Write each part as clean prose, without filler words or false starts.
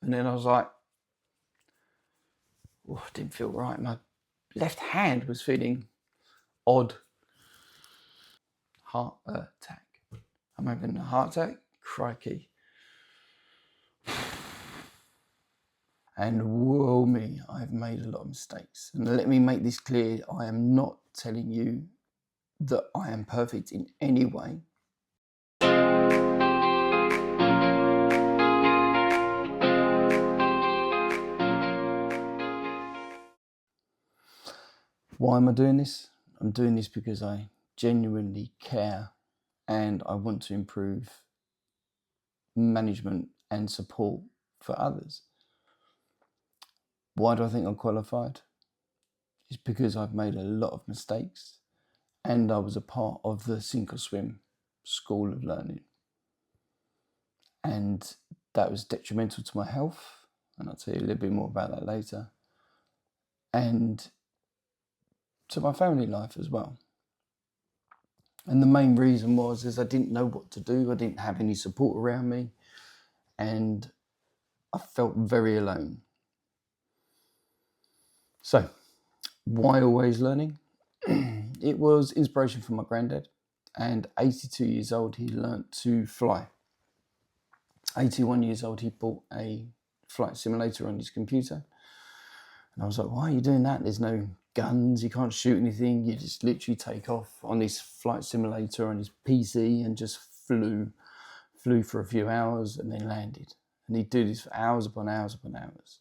And then I was like, oh, it didn't feel right. My left hand was feeling odd. Heart attack. I'm having a heart attack? Crikey. And whoa me, I've made a lot of mistakes. And let me make this clear, I am not telling you that I am perfect in any way. Why am I doing this? I'm doing this because I genuinely care and I want to improve management and support for others. Why do I think I'm qualified? It's because I've made a lot of mistakes and I was a part of the Sink or Swim school of learning. And that was detrimental to my health, and I'll tell you a little bit more about that later, and to my family life as well. And the main reason is I didn't know what to do. I didn't have any support around me, and I felt very alone. So, why always learning? It was inspiration from my granddad, and 82 years old, he learnt to fly. 81 years old, he bought a flight simulator on his computer. And I was like, why are you doing that? There's no guns, you can't shoot anything. You just literally take off on this flight simulator on his PC and just flew for a few hours and then landed. And he'd do this for hours upon hours upon hours.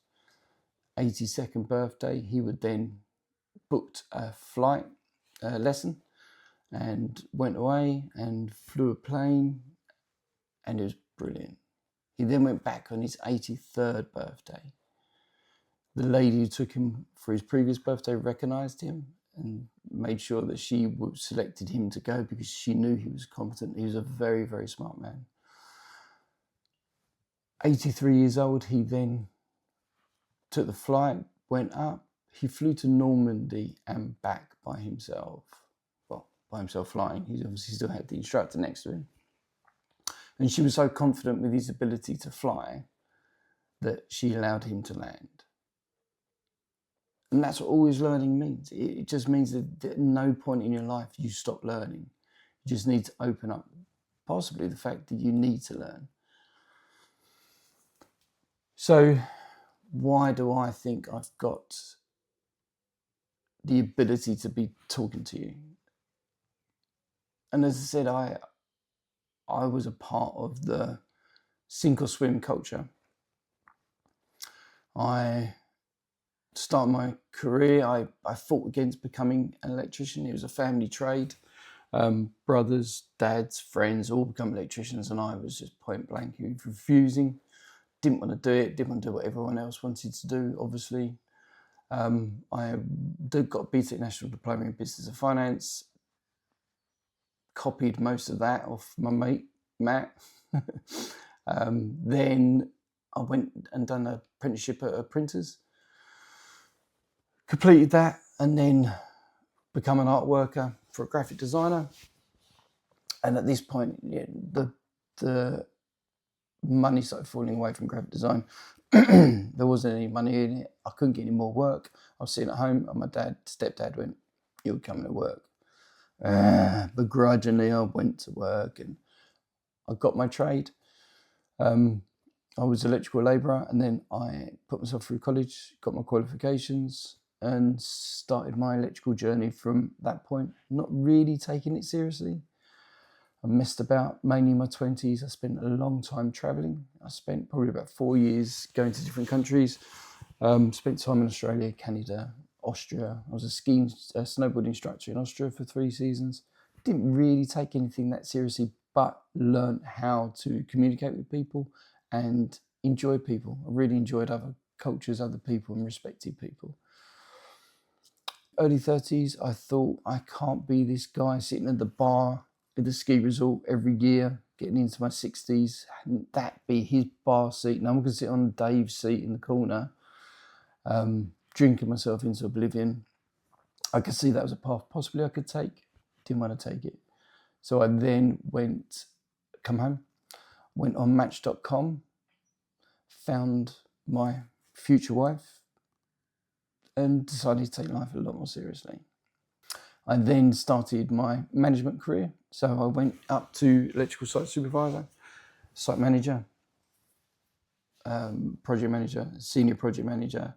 82nd birthday, he would then booked a flight lesson and went away and flew a plane, and it was brilliant. He then went back on his 83rd birthday. The lady who took him for his previous birthday recognised him and made sure that she selected him to go because she knew he was competent. He was a very, very smart man. 83 years old, he then took the flight, went up. He flew to Normandy and back by himself. Well, by himself flying. He obviously still had the instructor next to him. And she was so confident with his ability to fly that she allowed him to land. And that's what always learning means. It just means that at no point in your life you stop learning. You just need to open up possibly the fact that you need to learn. So why do I think I've got the ability to be talking to you? And as I said, I was a part of the sink or swim culture. I started my career, I fought against becoming an electrician. It was a family trade. Brothers, dads, friends all become electricians, and I was just point blank refusing. Didn't want to do it, didn't want to do what everyone else wanted to do, obviously. I got a BTEC National Diploma in Business and Finance, copied most of that off my mate, Matt. Then I went and done an apprenticeship at a printers, completed that, and then become an art worker for a graphic designer. And at this point, the money started falling away from graphic design. There wasn't any money in it. I couldn't get any more work. I was sitting at home and my stepdad went, "You're coming to work." Begrudgingly, I went to work and I got my trade. I was an electrical labourer, and then I put myself through college, got my qualifications, and started my electrical journey from that point, not really taking it seriously. I messed about mainly in my 20s. I spent a long time travelling. I spent probably about 4 years going to different countries. Spent time in Australia, Canada, Austria. I was a snowboard instructor in Austria for 3 seasons. Didn't really take anything that seriously, but learned how to communicate with people and enjoy people. I really enjoyed other cultures, other people, and respected people. Early 30s, I thought, I can't be this guy sitting at the bar at the ski resort every year, getting into my 60s, and that be his bar seat. And I'm going to sit on Dave's seat in the corner, drinking myself into oblivion. I could see that was a path possibly I could take. Didn't want to take it. So I then come home, went on Match.com, found my future wife and decided to take life a lot more seriously. I then started my management career. So I went up to electrical site supervisor, site manager, project manager, senior project manager,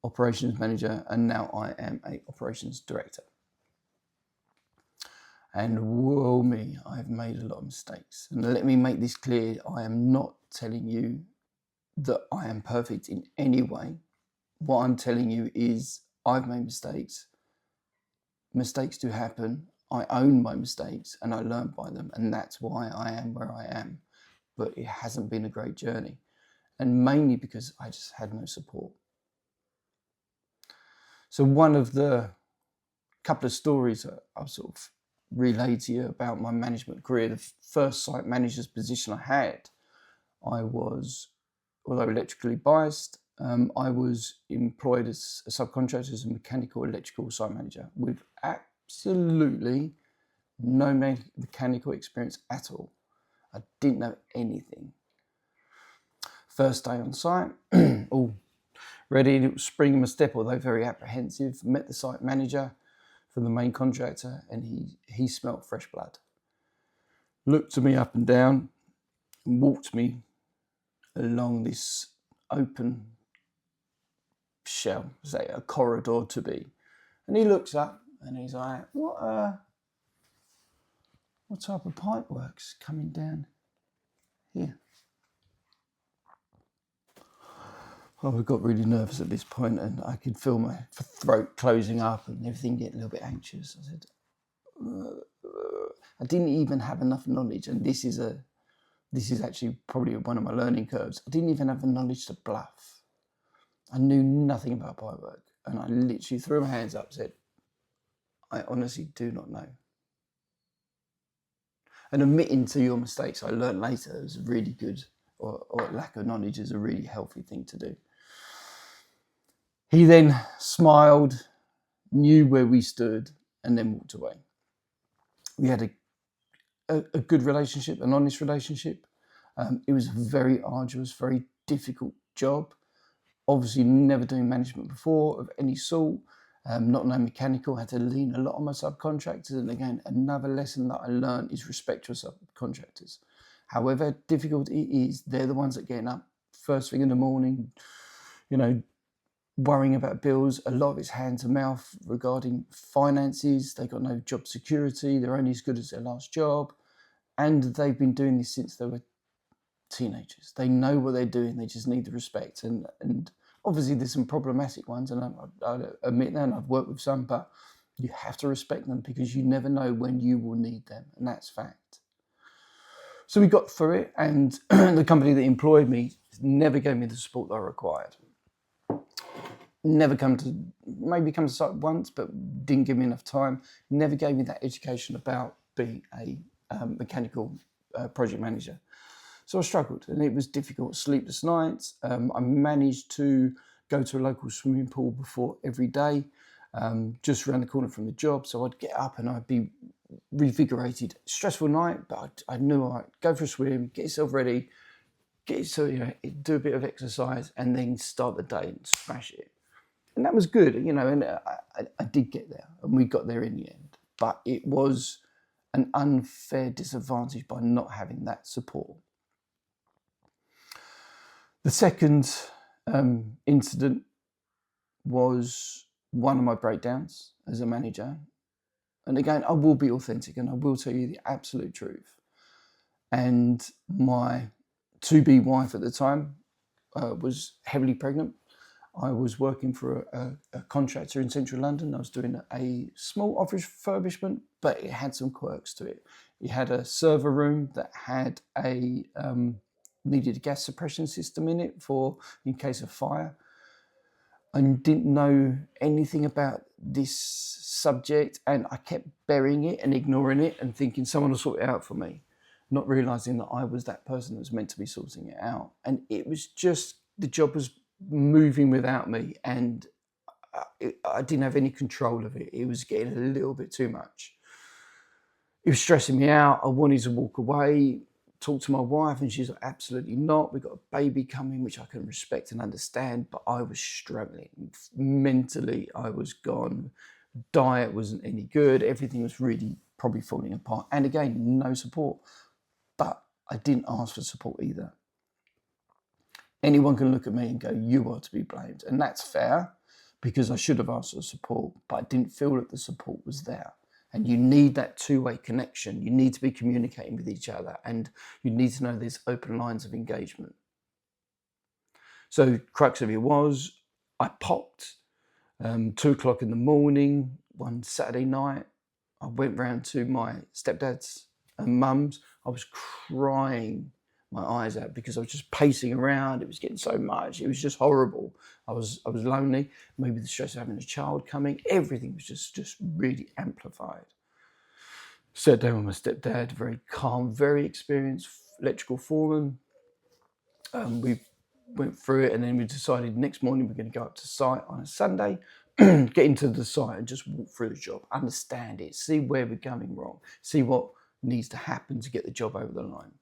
operations manager, and now I am a operations director. And whoa me, I've made a lot of mistakes. And let me make this clear, I am not telling you that I am perfect in any way. What I'm telling you is I've made mistakes. Mistakes do happen. I own my mistakes and I learn by them, and that's why I am where I am. But it hasn't been a great journey, and mainly because I just had no support. So one of the couple of stories that I've sort of relayed to you about my management career, the first site manager's position I had, I was, although electrically biased, I was employed as a subcontractor, as a mechanical electrical site manager with absolutely no mechanical experience at all. I didn't know anything. First day on site, all ready, it was spring in my step, although very apprehensive. Met the site manager for the main contractor, and he smelt fresh blood. Looked at me up and down and walked me along this open shell, say a corridor to be. And he looks up and he's like, what type of pipe work's coming down here? Well, I got really nervous at this point, and I could feel my throat closing up and everything getting a little bit anxious. I said, I didn't even have enough knowledge, and this is actually probably one of my learning curves. I didn't even have the knowledge to bluff. I knew nothing about pipe work, and I literally threw my hands up and said, I honestly do not know. And admitting to your mistakes, I learned later, is really good, or lack of knowledge is a really healthy thing to do. He then smiled, knew where we stood, and then walked away. We had a good relationship, an honest relationship. It was a very arduous, very difficult job. Obviously, never doing management before of any sort. Not knowing mechanical, had to lean a lot on my subcontractors. And again, another lesson that I learned is respect your subcontractors. However difficult it is, they're the ones that get up first thing in the morning, worrying about bills. A lot of it's hand to mouth regarding finances. They've got no job security. They're only as good as their last job. And they've been doing this since they were teenagers. They know what they're doing. They just need the respect. And obviously there's some problematic ones, and I admit that, and I've worked with some, but you have to respect them because you never know when you will need them, and that's fact. So we got through it, and the company that employed me never gave me the support that I required. Maybe come to site once, but didn't give me enough time. Never gave me that education about being a mechanical project manager. So I struggled, and it was difficult. Sleepless nights. I managed to go to a local swimming pool before every day, just around the corner from the job. So I'd get up and I'd be revigorated. Stressful night, but I knew I'd go for a swim, get yourself ready, do a bit of exercise, and then start the day and smash it. And that was good, and I did get there, and we got there in the end. But it was an unfair disadvantage by not having that support. The second incident was one of my breakdowns as a manager. And again, I will be authentic and I will tell you the absolute truth. And my to-be wife at the time was heavily pregnant. I was working for a contractor in central London. I was doing a small office refurbishment, but it had some quirks to it. It had a server room that had needed a gas suppression system in it in case of fire. I didn't know anything about this subject, and I kept burying it and ignoring it and thinking someone will sort it out for me, not realising that I was that person that was meant to be sorting it out. And it was just, the job was moving without me, and I didn't have any control of it. It was getting a little bit too much. It was stressing me out. I wanted to walk away. talked to my wife and she's like, absolutely not. We've got a baby coming, which I can respect and understand, but I was struggling. Mentally, I was gone. Diet wasn't any good. Everything was really probably falling apart. And again, no support. But I didn't ask for support either. Anyone can look at me and go, you are to be blamed. And that's fair, because I should have asked for support, but I didn't feel that the support was there. And you need that two-way connection. You need to be communicating with each other, and you need to know there's open lines of engagement. So crux of it was, I popped 2:00 in the morning one Saturday night. I went round to my stepdad's and mum's. I was crying my eyes out because I was just pacing around. It was getting so much. It was just horrible. I was lonely. Maybe the stress of having a child coming. Everything was just really amplified. Sat down with my stepdad, very calm, very experienced electrical foreman. We went through it, and then we decided next morning we're going to go up to site on a Sunday, get into the site and just walk through the job, understand it, see where we're going wrong, see what needs to happen to get the job over the line.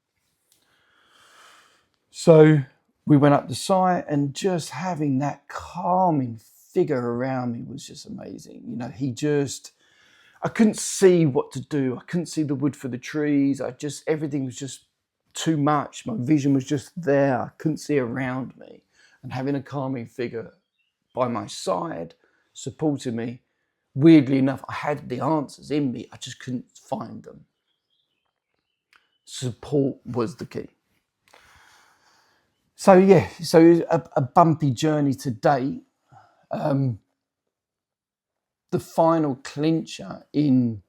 So we went up the site, and just having that calming figure around me was just amazing. You know, I couldn't see what to do. I couldn't see the wood for the trees. Everything was just too much. My vision was just there. I couldn't see around me. And having a calming figure by my side, supporting me, weirdly enough, I had the answers in me. I just couldn't find them. Support was the key. So a bumpy journey to date. The final clincher in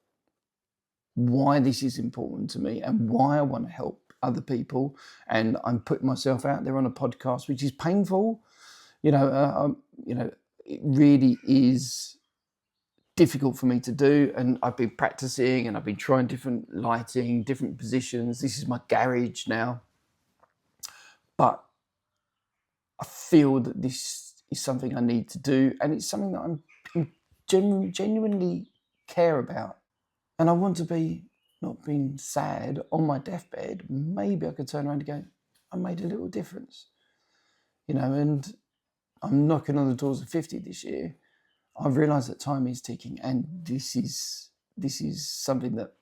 why this is important to me and why I want to help other people, and I'm putting myself out there on a podcast, which is painful. It really is difficult for me to do, and I've been practicing and I've been trying different lighting, different positions. This is my garage now, but I feel that this is something I need to do, and it's something that I'm genuinely care about. And I want to be not being sad on my deathbed. Maybe I could turn around and go, I made a little difference. And I'm knocking on the doors of 50 this year. I've realised that time is ticking, and this is something that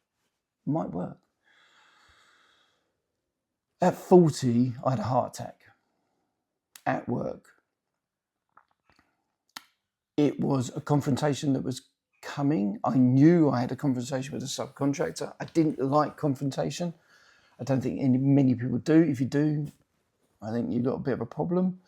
might work. At 40, I had a heart attack at work. It was a confrontation that was coming. I knew I had a conversation with a subcontractor. I didn't like confrontation. I don't think many people do. If you do, I think you've got a bit of a problem.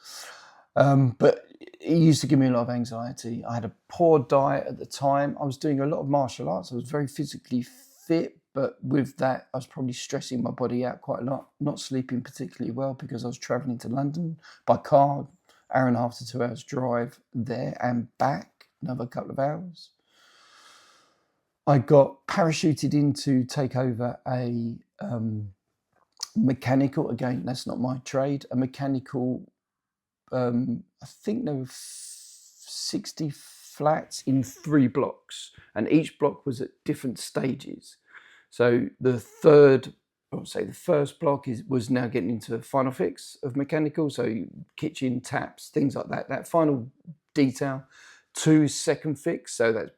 But it used to give me a lot of anxiety. I had a poor diet at the time. I was doing a lot of martial arts. I was very physically fit, but with that, I was probably stressing my body out quite a lot, not sleeping particularly well because I was travelling to London by car, 1.5 to 2 hours drive there and back, another couple of hours. I got parachuted in to take over a mechanical, again, that's not my trade, a mechanical, I think there were 60 flats in 3 blocks, and each block was at different stages. So the first block was now getting into final fix of mechanical, so kitchen, taps, things like that. That final detail. 2 second fix, so that's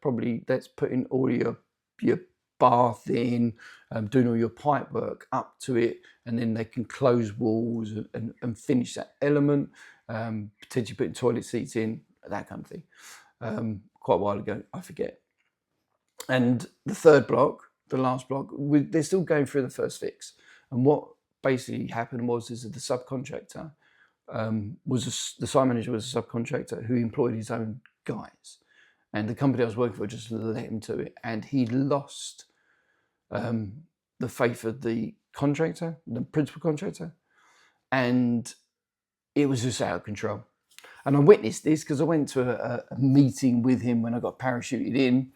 putting all your bath in, doing all your pipe work up to it, and then they can close walls and finish that element, potentially putting toilet seats in, that kind of thing. Quite a while ago, I forget. And the third block, the last block, they're still going through the first fix. And what basically happened was the subcontractor the site manager was a subcontractor who employed his own guys, and the company I was working for just let him to it, and he lost the faith of the contractor, the principal contractor, and it was just out of control. And I witnessed this because I went to a meeting with him when I got parachuted in,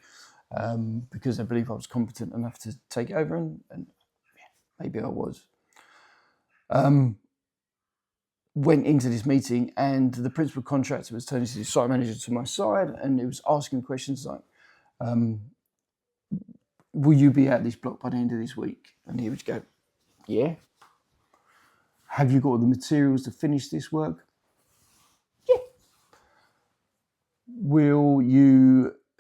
because I believe I was competent enough to take over, and maybe I was. Went into this meeting, and the principal contractor was turning to the site manager to my side, and he was asking questions like, will you be at this block by the end of this week? And he would go, yeah. Have you got all the materials to finish this work? Yeah.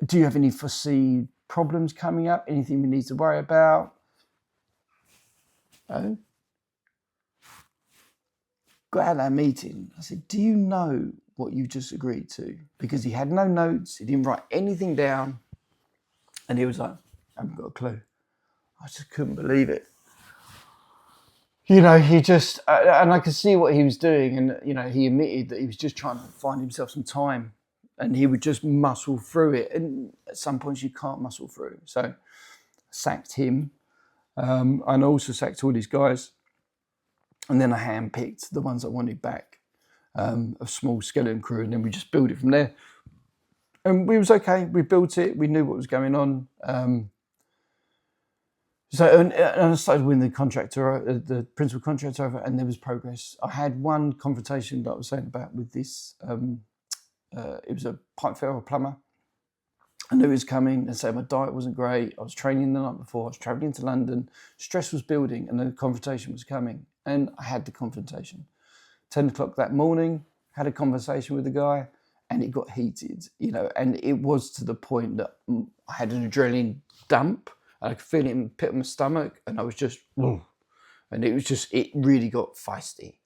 Do you have any foreseen problems coming up? Anything we need to worry about? Oh. Got out of that meeting. I said, do you know what you just agreed to? Because he had no notes. He didn't write anything down. And he was like, I haven't got a clue. I just couldn't believe it. He just, and I could see what he was doing. And, he admitted that he was just trying to find himself some time. And he would just muscle through it. And at some points you can't muscle through. So I sacked him. And also sacked all these guys. And then I handpicked the ones I wanted back, a small skeleton crew. And then we just built it from there. And we was okay. We built it. We knew what was going on. And I started with the principal contractor over, and there was progress. I had one confrontation that I was saying about with this. It was a pipe fitter or plumber. I knew it was coming, and so my diet wasn't great. I was training the night before. I was travelling to London. Stress was building, and the confrontation was coming. And I had the confrontation. 10 o'clock that morning, had a conversation with the guy, and it got heated, and it was to the point that I had an adrenaline dump. I could feel it in the pit of my stomach, and I was just, and it really got feisty.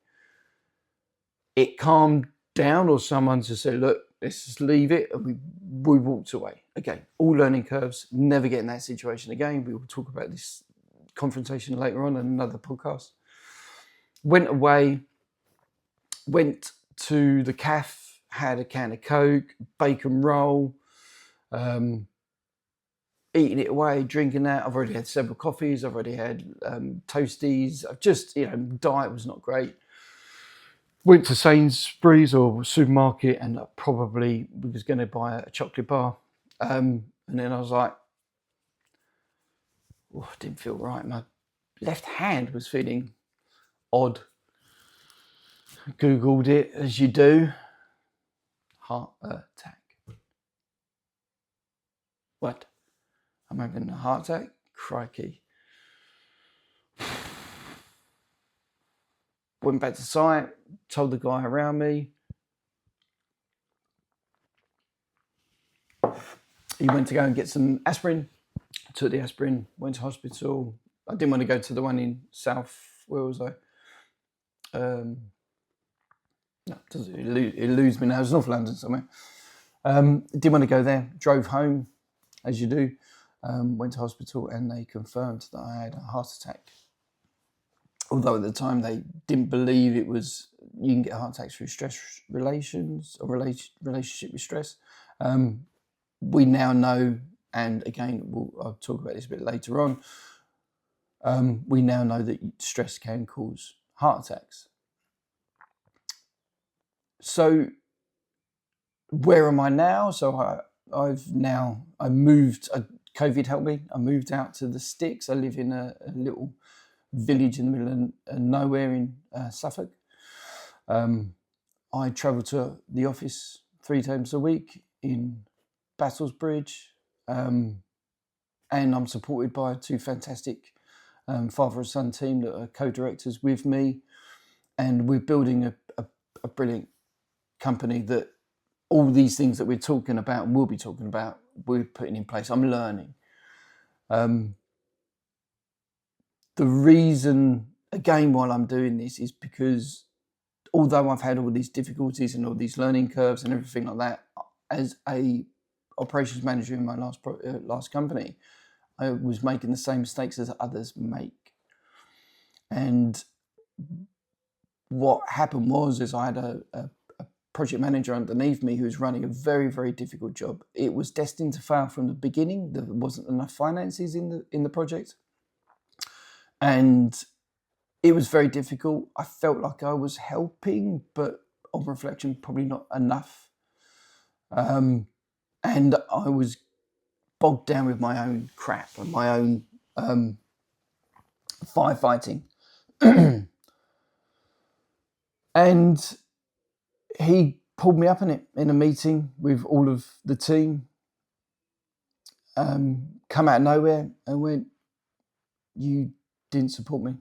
It calmed down, or someone just said, look, let's just leave it, and we walked away. Again, all learning curves, never get in that situation again. We will talk about this confrontation later on in another podcast. Went away, went to the cafe, had a can of Coke, bacon roll, eating it away, drinking that. I've already had several coffees. I've already had toasties. I've just, diet was not great. Went to Sainsbury's or supermarket, and probably was going to buy a chocolate bar. And then I was like, I didn't feel right. My left hand was feeling odd. Googled it, as you do. Heart attack. What? I'm having a heart attack? Crikey. Went back to site, told the guy around me. He went to go and get some aspirin. I took the aspirin, went to hospital. I didn't want to go to the one in South, where was I? No, it eludes me now. It was North London somewhere. Didn't want to go there. Drove home, as you do. Went to hospital, and they confirmed that I had a heart attack. Although at the time they didn't believe it was, you can get heart attacks through stress relations or relationship with stress. We now know, and again, I'll talk about this a bit later on. We now know that stress can cause heart attacks. So where am I now? So I moved. COVID helped me. I moved out to the sticks. I live in a little village in the middle of nowhere in Suffolk. I travel to the office 3 times a week in Battlesbridge, and I'm supported by 2 fantastic father and son team that are co-directors with me, and we're building a brilliant company that all these things that we're talking about and we'll be talking about, we're putting in place. I'm learning. The reason, again, while I'm doing this is because although I've had all these difficulties and all these learning curves and everything like that, as a operations manager in my last company, I was making the same mistakes as others make. And what happened was I had a project manager underneath me who was running a very, very difficult job. It was destined to fail from the beginning. There wasn't enough finances in the project. And it was very difficult. I felt like I was helping, but on reflection, probably not enough. And I was bogged down with my own crap and my own firefighting. And he pulled me up in it in a meeting with all of the team, come out of nowhere and went, you didn't support me.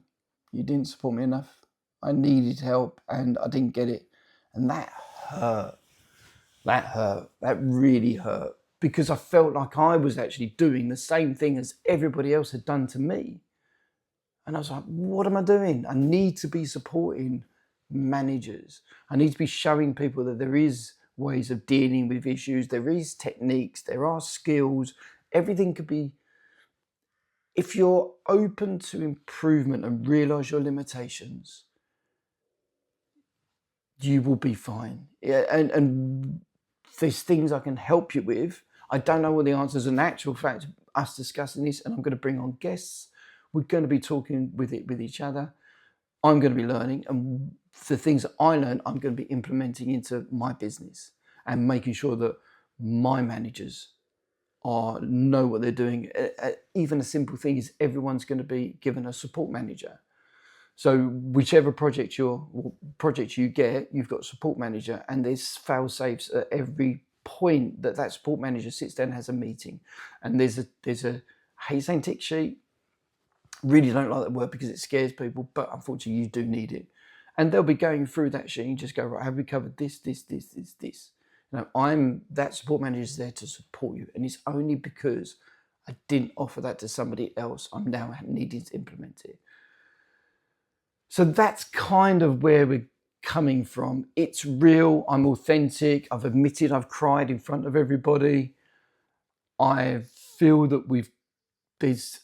You didn't support me enough. I needed help and I didn't get it. And that hurt. That really hurt, because I felt like I was actually doing the same thing as everybody else had done to me. And I was like, what am I doing? I need to be supporting managers. I need to be showing people that there is ways of dealing with issues. There is techniques, there are skills. Everything could be, if you're open to improvement and realize your limitations, you will be fine. Yeah, and there's things I can help you with. I don't know all the answers. In actual fact, us discussing this, and I'm going to bring on guests. We're going to be talking with each other. I'm going to be learning, and the things that I learn, I'm going to be implementing into my business and making sure that my managers know what they're doing. Even a simple thing is everyone's going to be given a support manager. So whichever project you get, you've got a support manager, and there's fail safes at every point that support manager sits down and has a meeting. And there's a hate saying tick sheet. Really don't like that word because it scares people, but unfortunately you do need it. And they'll be going through that sheet and just go, right, have we covered this? That support manager is there to support you. And it's only because I didn't offer that to somebody else, I'm now needing to implement it. So that's kind of where we're coming from. It's real, I'm authentic, I've admitted I've cried in front of everybody. I feel that there's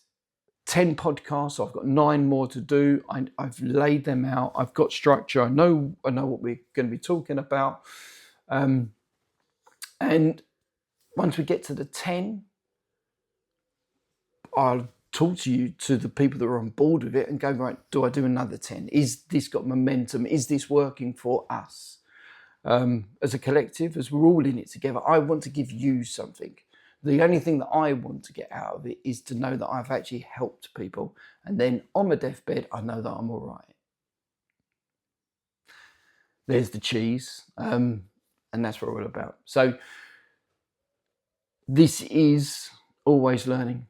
10 podcasts, I've got 9 more to do. I've laid them out, I've got structure, I know what we're going to be talking about. And once we get to the 10, I'll talk to the people that are on board with it and go, right, do I do another 10? Is this got momentum? Is this working for us? As a collective, as we're all in it together, I want to give you something. The only thing that I want to get out of it is to know that I've actually helped people. And then on my deathbed, I know that I'm all right. There's the cheese. And that's what we're all about. So this is Always Learning.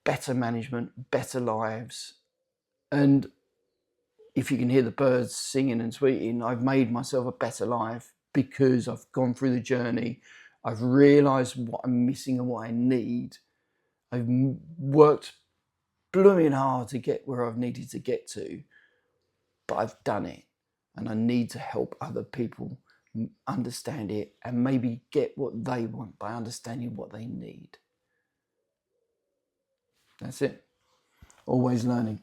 Better management, better lives. And if you can hear the birds singing and tweeting, I've made myself a better life because I've gone through the journey. I've realised what I'm missing and what I need. I've worked blooming hard to get where I've needed to get to, but I've done it. And I need to help other people understand it and maybe get what they want by understanding what they need. That's it. Always learning.